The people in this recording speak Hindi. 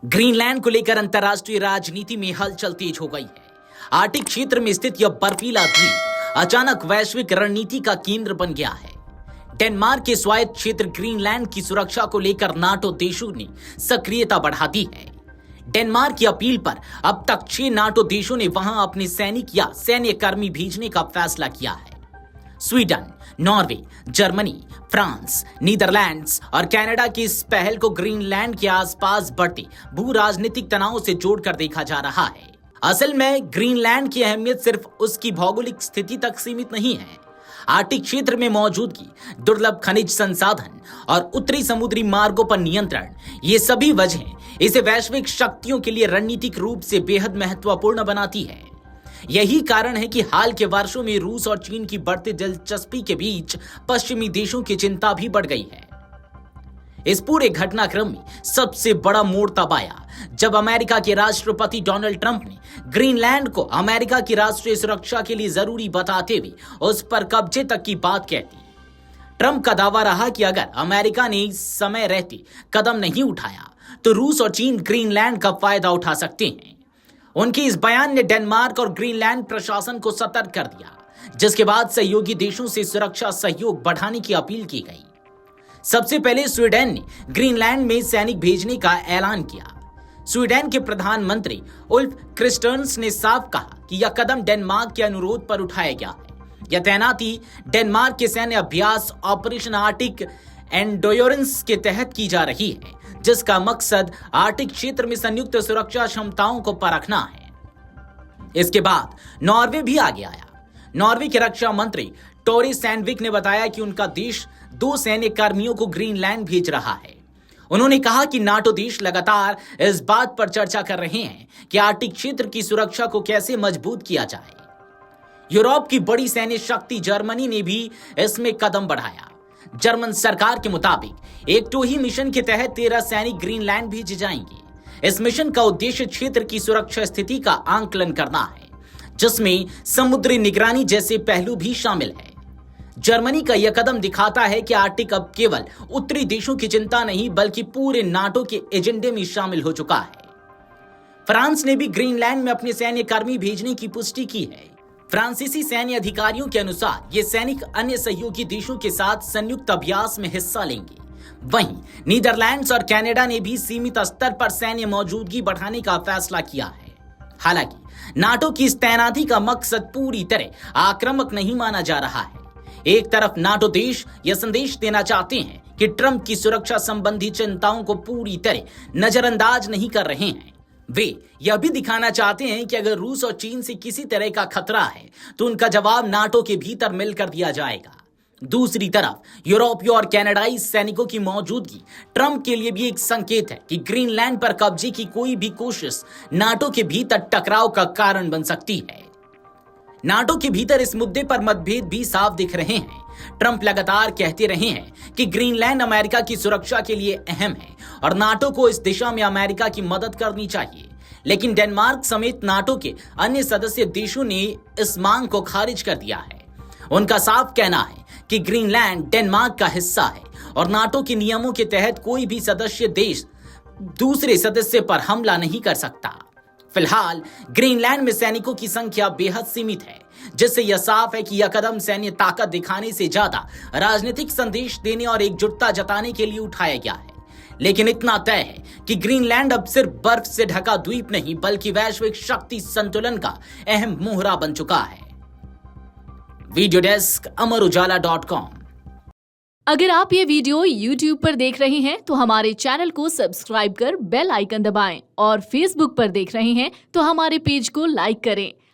ग्रीनलैंड को लेकर अंतर्राष्ट्रीय राजनीति में हलचल तेज हो गई है। आर्कटिक क्षेत्र में स्थित यह बर्फीला द्वीप अचानक वैश्विक रणनीति का केंद्र बन गया है। डेनमार्क के स्वायत्त क्षेत्र ग्रीनलैंड की सुरक्षा को लेकर नाटो देशों ने सक्रियता बढ़ा दी है। डेनमार्क की अपील पर अब तक 6 नाटो देशों ने वहां अपने सैनिक या सैन्य कर्मी भेजने का फैसला किया है। Sweden, Norway, Germany, France, Netherlands और कनाडा की इस पहल को ग्रीनलैंड के आसपास बढ़ते भू राजनीतिक तनाव से जोड़कर देखा जा रहा है। असल में ग्रीनलैंड की अहमियत सिर्फ उसकी भौगोलिक स्थिति तक सीमित नहीं है। आर्कटिक क्षेत्र में मौजूदगी, दुर्लभ खनिज संसाधन और उत्तरी समुद्री मार्गों पर नियंत्रण, ये सभी वजहें इसे वैश्विक शक्तियों के लिए रणनीतिक रूप से बेहद महत्वपूर्ण बनाती है। यही कारण है कि हाल के वर्षों में रूस और चीन की बढ़ती दिलचस्पी के बीच पश्चिमी देशों की चिंता भी बढ़ गई है। इस पूरे घटनाक्रम में सबसे बड़ा मोड़ तब आया जब अमेरिका के राष्ट्रपति डोनाल्ड ट्रंप ने ग्रीनलैंड को अमेरिका की राष्ट्रीय सुरक्षा के लिए जरूरी बताते हुए उस पर कब्जे तक की बात कह दी। ट्रंप का दावा रहा कि अगर अमेरिका ने समय रहते कदम नहीं उठाया तो रूस और चीन ग्रीनलैंड का फायदा उठा सकते हैं। उनके इस बयान ने डेनमार्क और ग्रीनलैंड प्रशासन को सतर्क कर दिया, जिसके बाद सहयोगी देशों से सुरक्षा सहयोग बढ़ाने की अपील की गई। सबसे पहले स्वीडन ने ग्रीनलैंड में सैनिक भेजने का ऐलान किया। स्वीडन के प्रधानमंत्री उल्फ क्रिस्टर्न्स ने साफ कहा कि यह कदम डेनमार्क के अनुरोध पर उठाया गया है। यह तैनाती डेनमार्क के सैन्य अभ्यास ऑपरेशन आर्टिक एंडोरेंस के तहत की जा रही है, जिसका मकसद आर्कटिक क्षेत्र में संयुक्त सुरक्षा क्षमताओं को परखना है। इसके बाद नॉर्वे भी आगे आया। नॉर्वे के रक्षा मंत्री टोरी सैंडविक ने बताया कि उनका देश 2 सैन्य कर्मियों को ग्रीनलैंड भेज रहा है। उन्होंने कहा कि नाटो देश लगातार इस बात पर चर्चा कर रहे हैं कि आर्कटिक क्षेत्र की सुरक्षा को कैसे मजबूत किया जाए। यूरोप की बड़ी सैन्य शक्ति जर्मनी ने भी इसमें कदम बढ़ाया। जर्मन सरकार के मुताबिक एक टोही मिशन के तहत 13 सैनिक ग्रीनलैंड भेजे जाएंगे। इस मिशन का उद्देश्य क्षेत्र की सुरक्षा स्थिति का आंकलन करना है, जिसमें समुद्री निगरानी जैसे पहलू भी शामिल है। जर्मनी का यह कदम दिखाता है कि आर्कटिक अब केवल उत्तरी देशों की चिंता नहीं बल्कि पूरे नाटो के एजेंडे में शामिल हो चुका है। फ्रांस ने भी ग्रीनलैंड में अपने सैन्य कर्मी भेजने की पुष्टि की है। फ्रांसीसी सैन्य अधिकारियों के अनुसार ये सैनिक अन्य सहयोगी देशों के साथ संयुक्त अभ्यास में हिस्सा लेंगे। वहीं नीदरलैंड्स और कनाडा ने भी सीमित स्तर पर सैन्य मौजूदगी बढ़ाने का फैसला किया है। हालांकि नाटो की इस तैनाती का मकसद पूरी तरह आक्रामक नहीं माना जा रहा है। एक तरफ नाटो देश यह संदेश देना चाहते हैं कि ट्रंप की सुरक्षा संबंधी चिंताओं को पूरी तरह नजरअंदाज नहीं कर रहे हैं। वे यह भी दिखाना चाहते हैं कि अगर रूस और चीन से किसी तरह का खतरा है तो उनका जवाब नाटो के भीतर मिलकर दिया जाएगा। दूसरी तरफ यूरोपीय और कनाडाई सैनिकों की मौजूदगी ट्रंप के लिए भी एक संकेत है कि ग्रीनलैंड पर कब्जे की कोई भी कोशिश नाटो के भीतर टकराव का कारण बन सकती है। नाटो के भीतर इस मुद्दे पर मतभेद भी साफ दिख रहे हैं। ट्रंप लगातार कहते रहे हैं कि ग्रीनलैंड अमेरिका की सुरक्षा के लिए अहम है और नाटो को इस दिशा में अमेरिका की मदद करनी चाहिए। लेकिन डेनमार्क समेत नाटो के अन्य सदस्य देशों ने इस मांग को खारिज कर दिया है। उनका साफ कहना है कि ग्रीनलैंड डेनमार्क का हिस्सा है और नाटो के नियमों के तहत कोई भी सदस्य देश दूसरे सदस्य पर हमला नहीं कर सकता। फिलहाल ग्रीनलैंड में सैनिकों की संख्या बेहद सीमित है, जिससे यह साफ है कि यह कदम सैन्य ताकत दिखाने से ज्यादा राजनीतिक संदेश देने और एकजुटता जताने के लिए उठाया गया है। लेकिन इतना तय है कि ग्रीनलैंड अब सिर्फ बर्फ से ढका द्वीप नहीं बल्कि वैश्विक शक्ति संतुलन का अहम मोहरा बन चुका है। वीडियो डेस्क अमरउजाला.com। अगर आप ये वीडियो YouTube पर देख रहे हैं तो हमारे चैनल को सब्सक्राइब कर बेल आइकन दबाएं और Facebook पर देख रहे हैं तो हमारे पेज को लाइक करें।